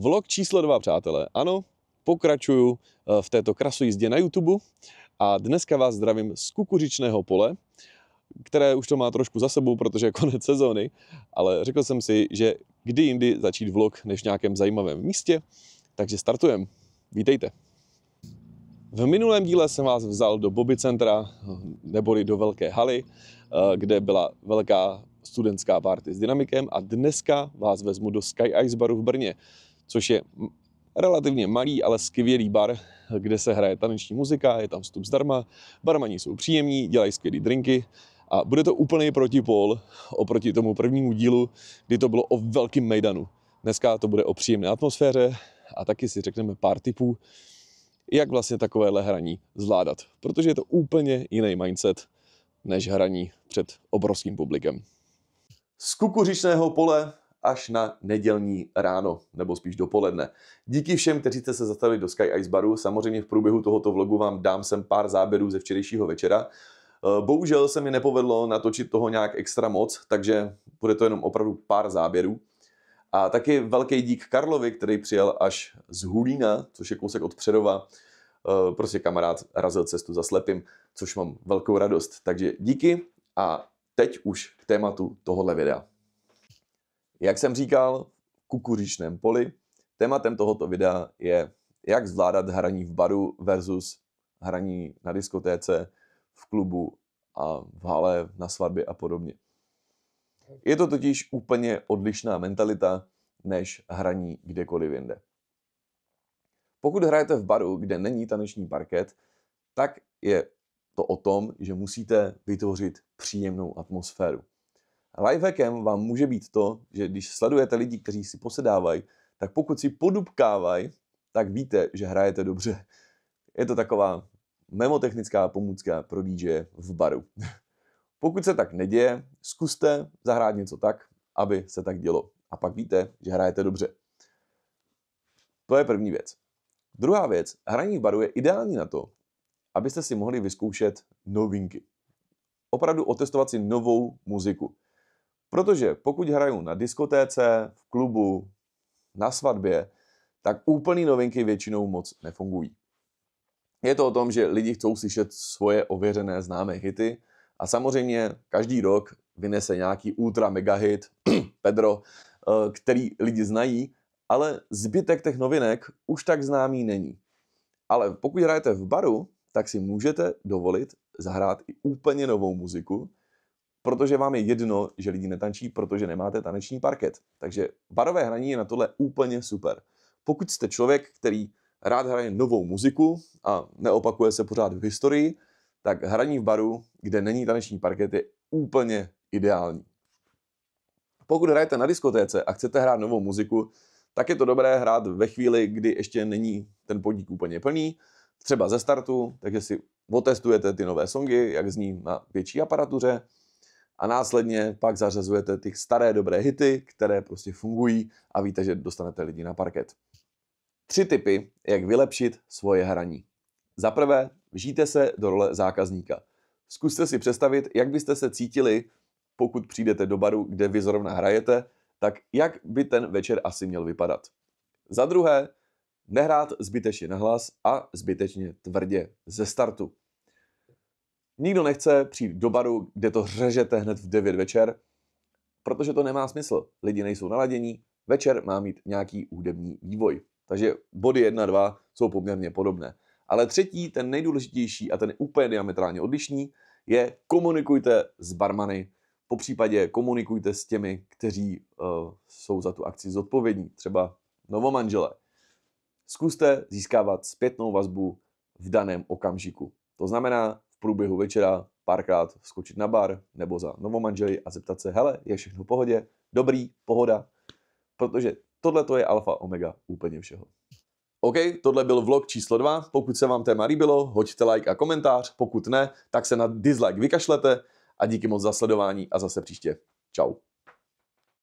Vlog číslo 2, přátelé. Ano, pokračuju v této krasojízdě na YouTube a dneska vás zdravím z Kukuřičného pole, které už to má trošku za sebou, protože je konec sezóny, ale řekl jsem si, že kdy jindy začít vlog než v nějakém zajímavém místě, takže startujeme. Vítejte. V minulém díle jsem vás vzal do Bobby centra, neboli do velké haly, kde byla velká studentská party s Dynamikem, a dneska vás vezmu do Sky Ice baru v Brně, což je relativně malý, ale skvělý bar, kde se hraje taneční muzika, je tam vstup zdarma, barmani jsou příjemní, dělají skvělý drinky a bude to úplný protipól oproti tomu prvnímu dílu, kdy to bylo o velkým mejdanu. Dneska to bude o příjemné atmosféře a taky si řekneme pár tipů, jak vlastně takovéhle hraní zvládat, protože je to úplně jiný mindset než hraní před obrovským publikem. Z Kukuřičného pole až na nedělní ráno, nebo spíš dopoledne. Díky všem, kteří jste se zastavili do Sky Ice baru. Samozřejmě v průběhu tohoto vlogu vám dám sem pár záběrů ze včerejšího večera. Bohužel se mi nepovedlo natočit toho nějak extra moc, takže bude to jenom opravdu pár záběrů. A taky velký dík Karlovi, který přijel až z Hulína, což je kousek od Přerova. Prostě kamarád razil cestu za slepým, což mám velkou radost. Takže díky a teď už k tématu tohohle videa. Jak jsem říkal, v Kukuřičném poli, tématem tohoto videa je, jak zvládat hraní v baru versus hraní na diskotéce, v klubu a v hale, na svatbě a podobně. Je to totiž úplně odlišná mentalita než hraní kdekoliv jinde. Pokud hrajete v baru, kde není taneční parket, tak je to o tom, že musíte vytvořit příjemnou atmosféru. Lifehackem vám může být to, že když sledujete lidi, kteří si posedávají, tak pokud si podupkávají, tak víte, že hrajete dobře. Je to taková memotechnická pomůcka pro DJ v baru. Pokud se tak neděje, zkuste zahrát něco tak, aby se tak dělo. A pak víte, že hrajete dobře. To je první věc. Druhá věc, hraní v baru je ideální na to, abyste si mohli vyzkoušet novinky. Opravdu otestovat si novou muziku. Protože pokud hraju na diskotéce, v klubu, na svatbě, tak úplný novinky většinou moc nefungují. Je to o tom, že lidi chcou slyšet svoje ověřené známé hity a samozřejmě každý rok vynese nějaký ultra mega hit, Pedro, který lidi znají, ale zbytek těch novinek už tak známý není. Ale pokud hrajete v baru, tak si můžete dovolit zahrát i úplně novou muziku, protože vám je jedno, že lidi netančí, protože nemáte taneční parket. Takže barové hraní je na tohle úplně super. Pokud jste člověk, který rád hraje novou muziku a neopakuje se pořád v historii, tak hraní v baru, kde není taneční parket, je úplně ideální. Pokud hrajete na diskotéce a chcete hrát novou muziku, tak je to dobré hrát ve chvíli, kdy ještě není ten podík úplně plný, třeba ze startu, takže si otestujete ty nové songy, jak zní na větší aparatuře a následně pak zařazujete ty staré dobré hity, které prostě fungují a víte, že dostanete lidi na parket. 3 tipy, jak vylepšit svoje hraní. Za prvé, vžijte se do role zákazníka. Zkuste si představit, jak byste se cítili, pokud přijdete do baru, kde vy zrovna hrajete, tak jak by ten večer asi měl vypadat. Za druhé, nehrát zbytečně nahlas a zbytečně tvrdě ze startu. Nikdo nechce přijít do baru, kde to řežete hned v 9 večer, protože to nemá smysl. Lidi nejsou naladění, večer má mít nějaký hudební vývoj. Takže body 1 a 2 jsou poměrně podobné. Ale třetí, ten nejdůležitější a ten úplně diametrálně odlišný, je komunikujte s barmany, popřípadě komunikujte s těmi, kteří jsou za tu akci zodpovědní, třeba novomanželé. Zkuste získávat zpětnou vazbu v daném okamžiku. To znamená v průběhu večera párkrát skočit na bar nebo za novomanželi a zeptat se, hele, je všechno v pohodě, dobrý, pohoda, protože tohle to je alfa omega úplně všeho. OK, tohle byl vlog číslo 2. Pokud se vám téma líbilo, hoďte like a komentář. Pokud ne, tak se na dislike vykašlete a díky moc za sledování a zase příště. Čau.